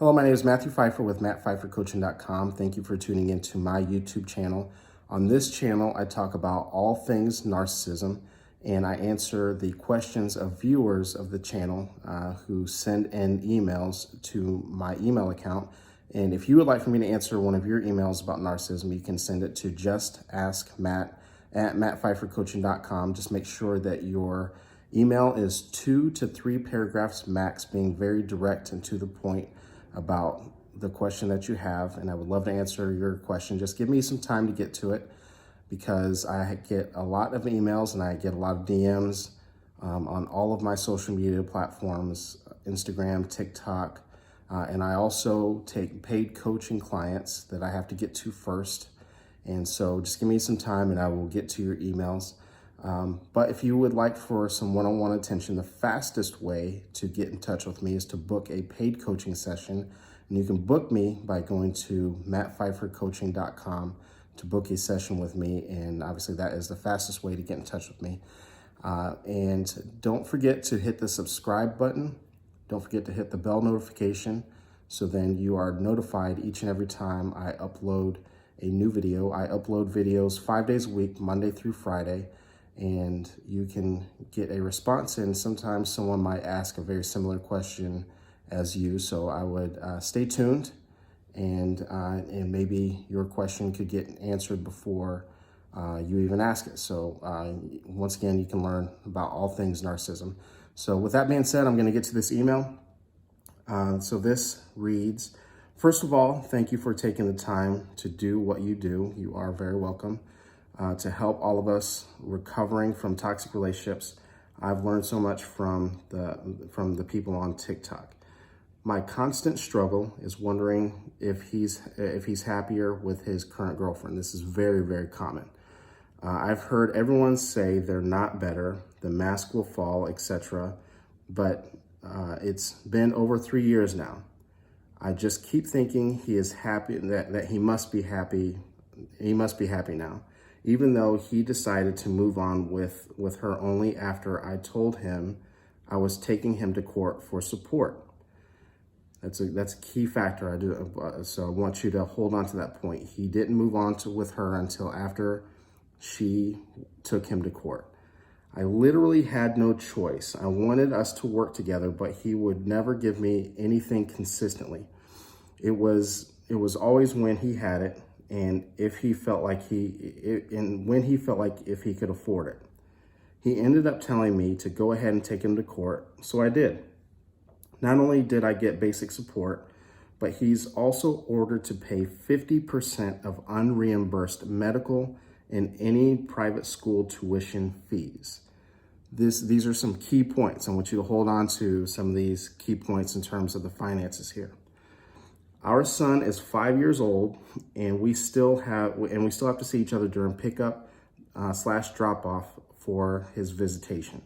Hello, my name is Matthew Pfeiffer with MattPfeifferCoaching.com. Thank you for tuning into my YouTube channel. On this channel, I talk about all things narcissism, and I answer the questions of viewers of the channel who send in emails to my email account. And if you would like for me to answer one of your emails about narcissism, you can send it to justaskmatt@MattPfeifferCoaching.com. Just make sure that your email is 2 to 3 paragraphs max, being very direct and to the point about the question that you have, and I would love to answer your question. Just give me some time to get to it, because I get a lot of emails and I get a lot of DMs on all of my social media platforms, Instagram, TikTok, and I also take paid coaching clients that I have to get to first. And so just give me some time and I will get to your emails. But if you would like for some one-on-one attention, the fastest way to get in touch with me is to book a paid coaching session. And you can book me by going to MattPfeifferCoaching.com to book a session with me. And obviously that is the fastest way to get in touch with me. And don't forget to hit the subscribe button. Don't forget to hit the bell notification, so then you are notified each and every time I upload a new video. I upload videos 5 days a week, Monday through Friday. And you can get a response, and sometimes someone might ask a very similar question as you. So I would stay tuned, and maybe your question could get answered before you even ask it. So once again, you can learn about all things narcissism. So with that being said, I'm going to get to this email. So this reads, first of all, thank you for taking the time to do what you do. You are very welcome. To help all of us recovering from toxic relationships. I've learned so much from the people on TikTok. My constant struggle is wondering if he's happier with his current girlfriend. This is very, very common. I've heard everyone say they're not better, the mask will fall, etc. But it's been over 3 years now. I just keep thinking he is happy, that he must be happy. He must be happy now, even though he decided to move on with her only after I told him I was taking him to court for support. That's a key factor. So I want you to hold on to that point. He didn't move on with her until after she took him to court. I literally had no choice. I wanted us to work together, but he would never give me anything consistently. It was always when he had it, and if he felt like when he felt like if he could afford it. He ended up telling me to go ahead and take him to court, so I did. Not only did I get basic support, but he's also ordered to pay 50% of unreimbursed medical and any private school tuition fees. These are some key points. I want you to hold on to some of these key points in terms of the finances here. Our son is 5 years old, and we still have to see each other during pickup / drop off for his visitation.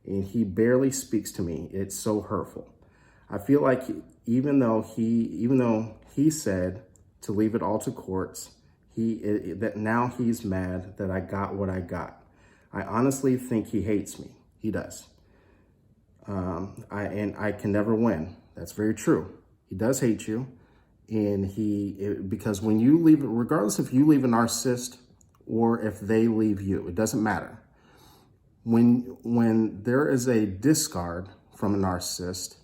And he barely speaks to me. It's so hurtful. I feel like even though he said to leave it all to courts, that now he's mad that I got what I got. I honestly think he hates me. He does. I can never win. That's very true. He does hate you. And because when you leave, regardless if you leave a narcissist or if they leave you, it doesn't matter. When there is a discard from a narcissist,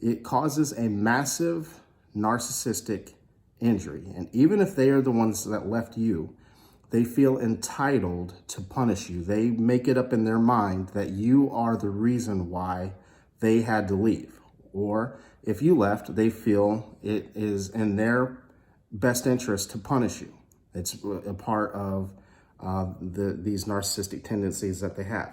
it causes a massive narcissistic injury. And even if they are the ones that left you, they feel entitled to punish you. They make it up in their mind that you are the reason why they had to leave. Or if you left, they feel it is in their best interest to punish you. It's a part of these narcissistic tendencies that they have.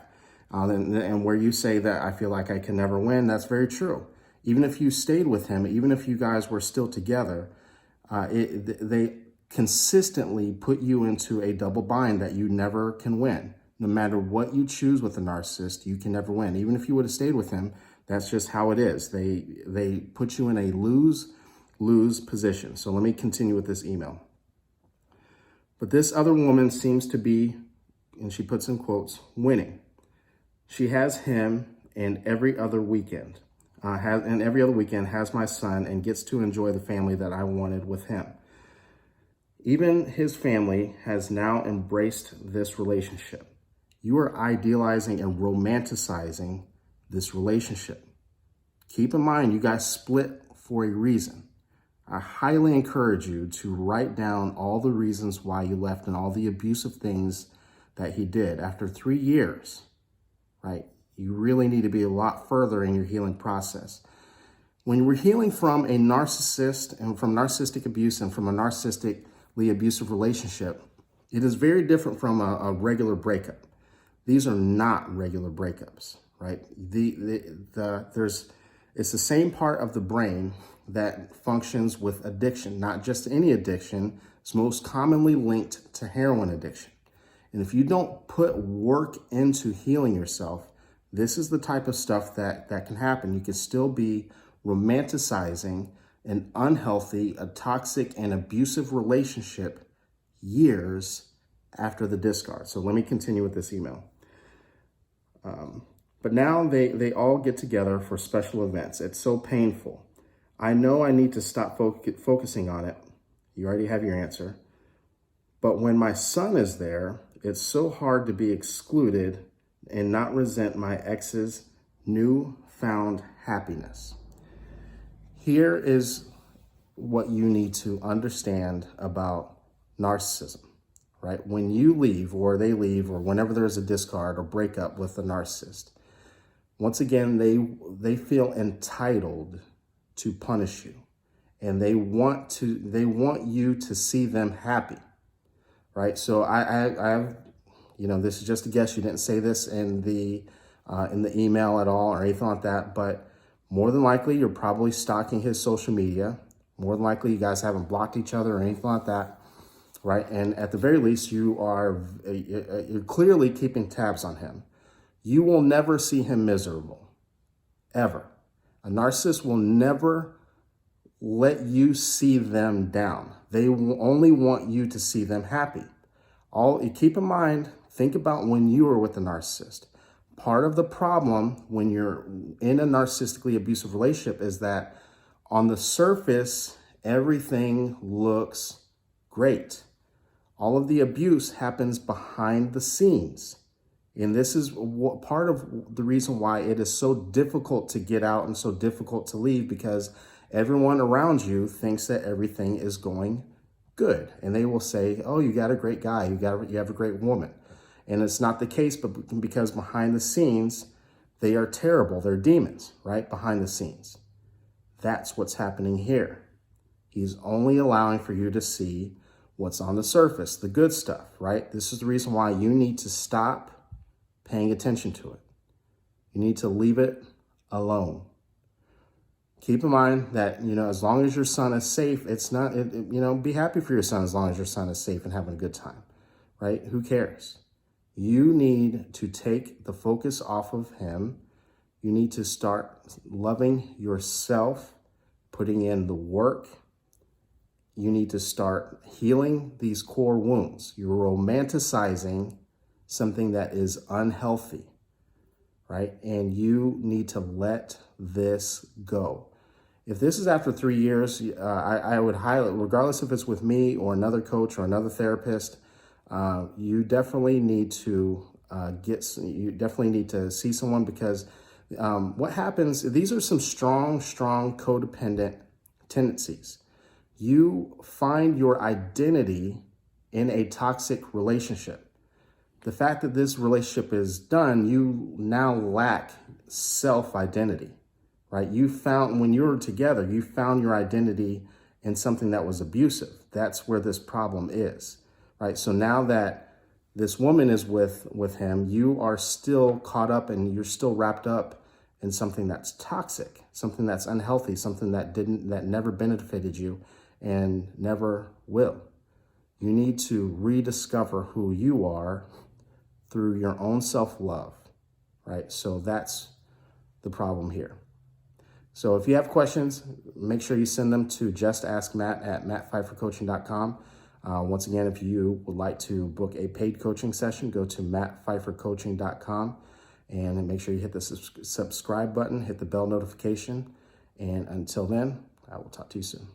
And where you say that I feel like I can never win, that's very true. Even if you stayed with him, even if you guys were still together, they consistently put you into a double bind that you never can win. No matter what you choose with a narcissist, you can never win. Even if you would have stayed with him, that's just how it is. They put you in a lose-lose position. So let me continue with this email. But this other woman seems to be, and she puts in quotes, winning. She has him and every other weekend. and every other weekend has my son and gets to enjoy the family that I wanted with him. Even his family has now embraced this relationship. You are idealizing and romanticizing this relationship. Keep in mind, you guys split for a reason. I highly encourage you to write down all the reasons why you left and all the abusive things that he did. After 3 years, right, you really need to be a lot further in your healing process. When we're healing from a narcissist and from narcissistic abuse and from a narcissistically abusive relationship, it is very different from a regular breakup. These are not regular breakups, right? It's the same part of the brain that functions with addiction, not just any addiction. It's most commonly linked to heroin addiction. And if you don't put work into healing yourself, this is the type of stuff that can happen. You can still be romanticizing an unhealthy, a toxic and abusive relationship years after the discard. So let me continue with this email. But now they all get together for special events. It's so painful. I know I need to stop focusing on it. You already have your answer. But when my son is there, it's so hard to be excluded and not resent my ex's newfound happiness. Here is what you need to understand about narcissism, right? When you leave or they leave or whenever there's a discard or breakup with a narcissist, once again, they feel entitled to punish you, and they want you to see them happy, right? So I've, this is just a guess. You didn't say this in the email at all or anything like that, but more than likely you're probably stalking his social media. More than likely you guys haven't blocked each other or anything like that, right? And at the very least, you're clearly keeping tabs on him. You will never see him miserable, ever. A narcissist will never let you see them down. They will only want you to see them happy. Keep in mind, think about when you were with a narcissist. Part of the problem when you're in a narcissistically abusive relationship is that on the surface, everything looks great. All of the abuse happens behind the scenes. And this is part of the reason why it is so difficult to get out and so difficult to leave, because everyone around you thinks that everything is going good. And they will say, oh, you got a great guy, you have a great woman. And it's not the case, but because behind the scenes, they are terrible. They're demons, right? Behind the scenes. That's what's happening here. He's only allowing for you to see what's on the surface, the good stuff, right? This is the reason why you need to stop paying attention to it. You need to leave it alone. Keep in mind that, as long as your son is safe, be happy for your son as long as your son is safe and having a good time, right? Who cares? You need to take the focus off of him. You need to start loving yourself, putting in the work. You need to start healing these core wounds. You're romanticizing something that is unhealthy, right? And you need to let this go. If this is after 3 years, I would highlight, regardless if it's with me or another coach or another therapist, you definitely need to see someone, because what happens, these are some strong codependent tendencies. You find your identity in a toxic relationship. The fact that this relationship is done, you now lack self-identity, right? When you were together, you found your identity in something that was abusive. That's where this problem is, right? So now that this woman is with him, you are still caught up and you're still wrapped up in something that's toxic, something that's unhealthy, something that never benefited you and never will. You need to rediscover who you are through your own self-love, right? So that's the problem here. So if you have questions, make sure you send them to justaskmatt@mattpfeiffercoaching.com. Once again, if you would like to book a paid coaching session, go to mattpfeiffercoaching.com. And then make sure you hit the subscribe button, hit the bell notification. And until then, I will talk to you soon.